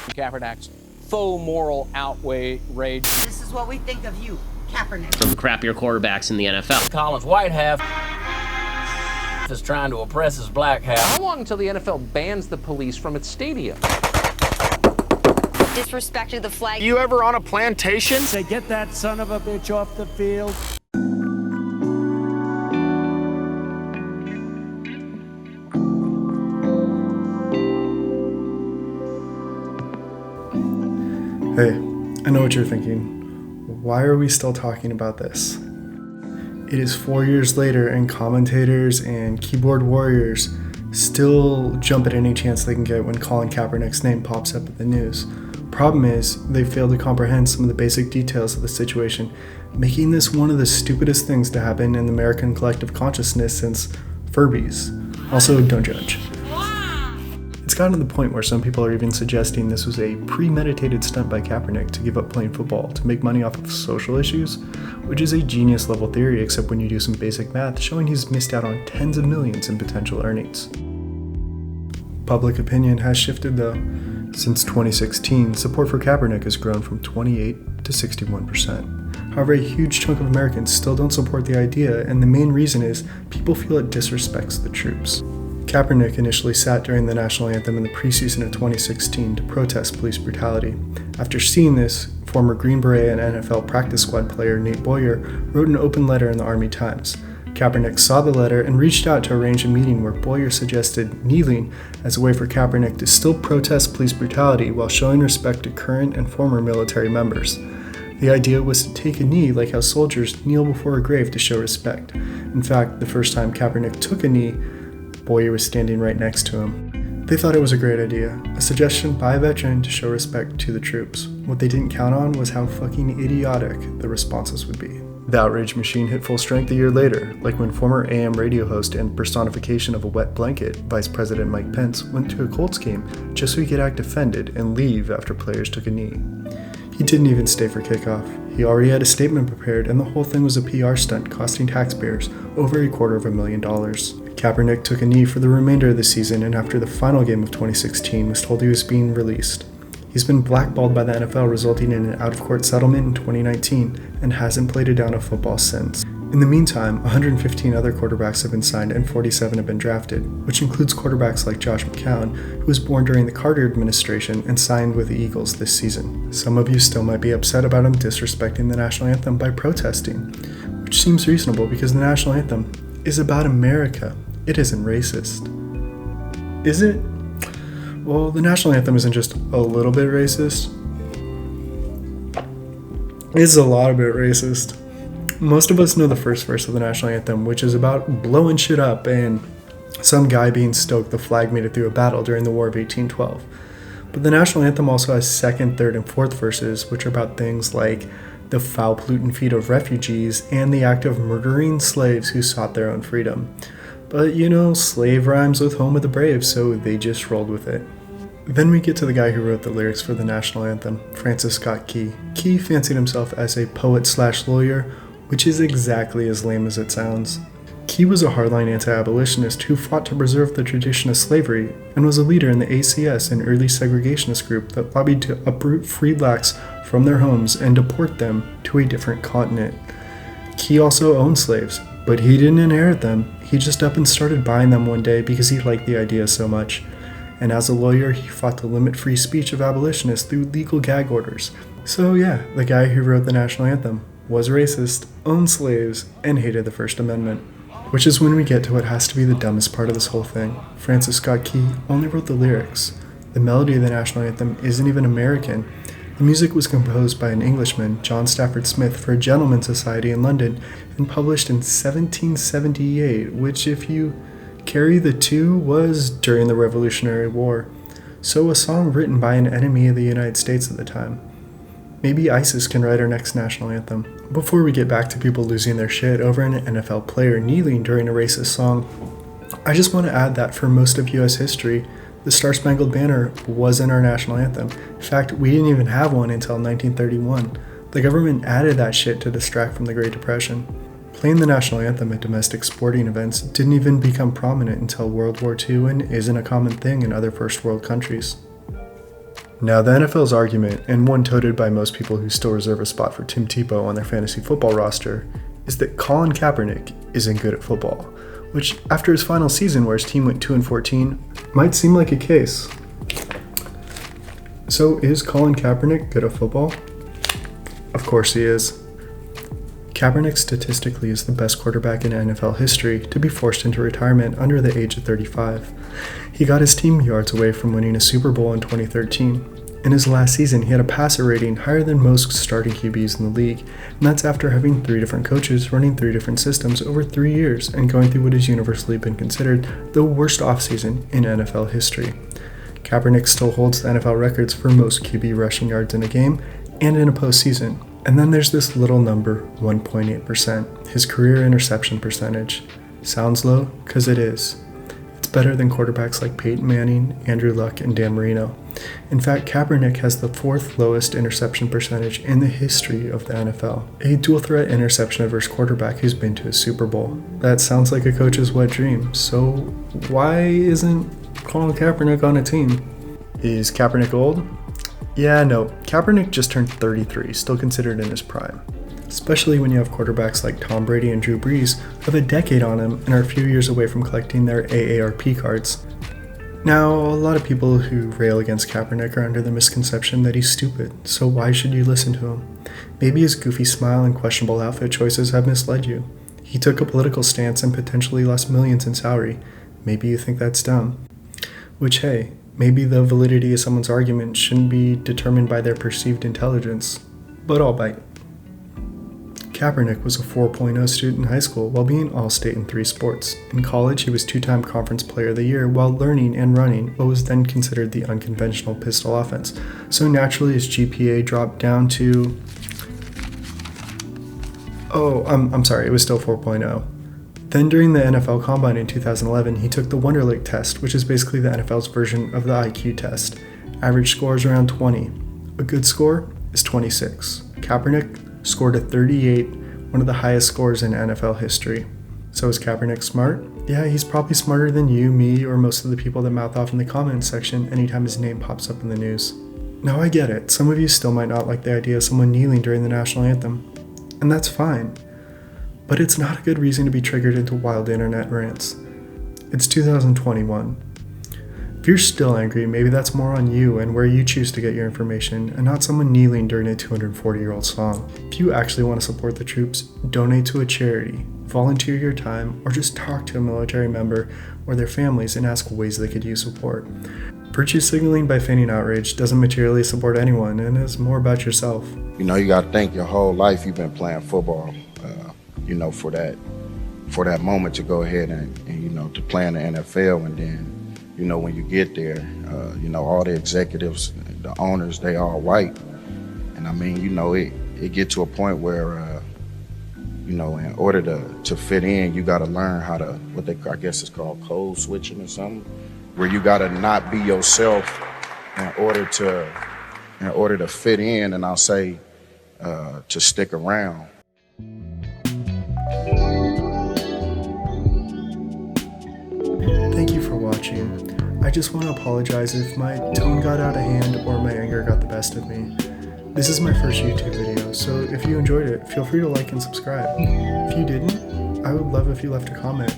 Kaepernick's faux moral outrage. This is what we think of you, Kaepernick. From the crappier quarterbacks in the NFL. Colin's white half is trying to oppress his black half. How long until the NFL bans the police from its stadium? Disrespected the flag. You ever on a plantation? Say, get that son of a bitch off the field. Hey, I know what you're thinking. Why are we still talking about this? It is 4 years later, and commentators and keyboard warriors still jump at any chance they can get when Colin Kaepernick's name pops up in the news. Problem is, they fail to comprehend some of the basic details of the situation, making this one of the stupidest things to happen in the American collective consciousness since Furbies. Also, don't judge. It's gotten to the point where some people are even suggesting this was a premeditated stunt by Kaepernick to give up playing football to make money off of social issues, which is a genius level theory except when you do some basic math showing he's missed out on tens of millions in potential earnings. Public opinion has shifted though. Since 2016, support for Kaepernick has grown from 28 to 61%. However, a huge chunk of Americans still don't support the idea, and the main reason is people feel it disrespects the troops. Kaepernick initially sat during the national anthem in the preseason of 2016 to protest police brutality. After seeing this, former Green Beret and NFL practice squad player Nate Boyer wrote an open letter in the Army Times. Kaepernick saw the letter and reached out to arrange a meeting where Boyer suggested kneeling as a way for Kaepernick to still protest police brutality while showing respect to current and former military members. The idea was to take a knee like how soldiers kneel before a grave to show respect. In fact, the first time Kaepernick took a knee, Boyer was standing right next to him. They thought it was a great idea, a suggestion by a veteran to show respect to the troops. What they didn't count on was how fucking idiotic the responses would be. The outrage machine hit full strength a year later, like when former AM radio host and personification of a wet blanket, Vice President Mike Pence, went to a Colts game just so he could act offended and leave after players took a knee. He didn't even stay for kickoff. He already had a statement prepared, and the whole thing was a PR stunt costing taxpayers over $250,000. Kaepernick took a knee for the remainder of the season, and after the final game of 2016 was told he was being released. He's been blackballed by the NFL, resulting in an out-of-court settlement in 2019, and hasn't played a down of football since. In the meantime, 115 other quarterbacks have been signed and 47 have been drafted, which includes quarterbacks like Josh McCown, who was born during the Carter administration and signed with the Eagles this season. Some of you still might be upset about him disrespecting the national anthem by protesting, which seems reasonable because the national anthem is about America. It isn't racist. Is it? Well, the national anthem isn't just a little bit racist. It's a lot of it racist. Most of us know the first verse of the national anthem, which is about blowing shit up and some guy being stoked the flag made it through a battle during the War of 1812. But the national anthem also has second, third, and fourth verses, which are about things like the foul pollutant feet of refugees and the act of murdering slaves who sought their own freedom. But you know, slave rhymes with home of the brave, so they just rolled with it. Then we get to the guy who wrote the lyrics for the national anthem, Francis Scott Key. Key fancied himself as a poet/lawyer, which is exactly as lame as it sounds. Key was a hardline anti-abolitionist who fought to preserve the tradition of slavery and was a leader in the ACS, an early segregationist group that lobbied to uproot free blacks from their homes and deport them to a different continent. Key also owned slaves, but he didn't inherit them. He just up and started buying them one day because he liked the idea so much. And as a lawyer, he fought to limit free speech of abolitionists through legal gag orders. So yeah, the guy who wrote the national anthem was racist, owned slaves, and hated the First Amendment. Which is when we get to what has to be the dumbest part of this whole thing. Francis Scott Key only wrote the lyrics. The melody of the national anthem isn't even American. The music was composed by an Englishman, John Stafford Smith, for a gentleman's society in London and published in 1778, which, if you carry the two, was during the Revolutionary War. So a song written by an enemy of the United States at the time. Maybe ISIS can write our next national anthem. Before we get back to people losing their shit over an NFL player kneeling during a racist song, I just want to add that for most of US history, the Star-Spangled Banner wasn't our national anthem. In fact, we didn't even have one until 1931. The government added that shit to distract from the Great Depression. Playing the national anthem at domestic sporting events didn't even become prominent until World War II and isn't a common thing in other first world countries. Now, the NFL's argument, and one toted by most people who still reserve a spot for Tim Tebow on their fantasy football roster, is that Colin Kaepernick isn't good at football, which, after his final season where his team went 2-14, might seem like a case. So, is Colin Kaepernick good at football? Of course he is. Kaepernick statistically is the best quarterback in NFL history to be forced into retirement under the age of 35. He got his team yards away from winning a Super Bowl in 2013. In his last season, he had a passer rating higher than most starting QBs in the league, and that's after having 3 different coaches running 3 different systems over 3 years and going through what has universally been considered the worst offseason in NFL history. Kaepernick still holds the NFL records for most QB rushing yards in a game and in a postseason. And then there's this little number, 1.8%, his career interception percentage. Sounds low, because it is. It's better than quarterbacks like Peyton Manning, Andrew Luck, and Dan Marino. In fact, Kaepernick has the 4th lowest interception percentage in the history of the NFL. A dual-threat interception averse quarterback who's been to a Super Bowl. That sounds like a coach's wet dream, so why isn't Colin Kaepernick on a team? Is Kaepernick old? Yeah, no, Kaepernick just turned 33, still considered in his prime. Especially when you have quarterbacks like Tom Brady and Drew Brees who have a decade on him and are a few years away from collecting their AARP cards. Now, a lot of people who rail against Kaepernick are under the misconception that he's stupid, so why should you listen to him? Maybe his goofy smile and questionable outfit choices have misled you. He took a political stance and potentially lost millions in salary. Maybe you think that's dumb. Which, hey, maybe the validity of someone's argument shouldn't be determined by their perceived intelligence, but I'll bite. Kaepernick was a 4.0 student in high school while being all-state in 3 sports. In college, he was 2-time Conference Player of the Year while learning and running what was then considered the unconventional pistol offense. So naturally, his GPA dropped down to... I'm sorry, it was still 4.0. Then during the NFL Combine in 2011, he took the Wonderlic test, which is basically the NFL's version of the IQ test. Average score is around 20. A good score is 26. Kaepernick scored a 38, one of the highest scores in NFL history. So is Kaepernick smart? Yeah, he's probably smarter than you, me, or most of the people that mouth off in the comments section anytime his name pops up in the news. Now I get it, some of you still might not like the idea of someone kneeling during the national anthem. And that's fine. But it's not a good reason to be triggered into wild internet rants. It's 2021. If you're still angry, maybe that's more on you and where you choose to get your information, and not someone kneeling during a 240-year-old song. If you actually want to support the troops, donate to a charity, volunteer your time, or just talk to a military member or their families and ask ways they could use support. Virtue signaling by feigning outrage doesn't materially support anyone and is more about yourself. You know, you got to think your whole life you've been playing football, for that moment to go ahead and to play in the NFL, and then, when you get there, all the executives, the owners, they all white. And I mean, it get to a point where, in order to fit in, you got to learn how to, I guess it's called code switching or something, where you got to not be yourself in order to fit in, and I'll say to stick around. Thank you for watching. I just want to apologize if my tone got out of hand or my anger got the best of me. This is my first YouTube video, so if you enjoyed it, feel free to like and subscribe. If you didn't, I would love if you left a comment.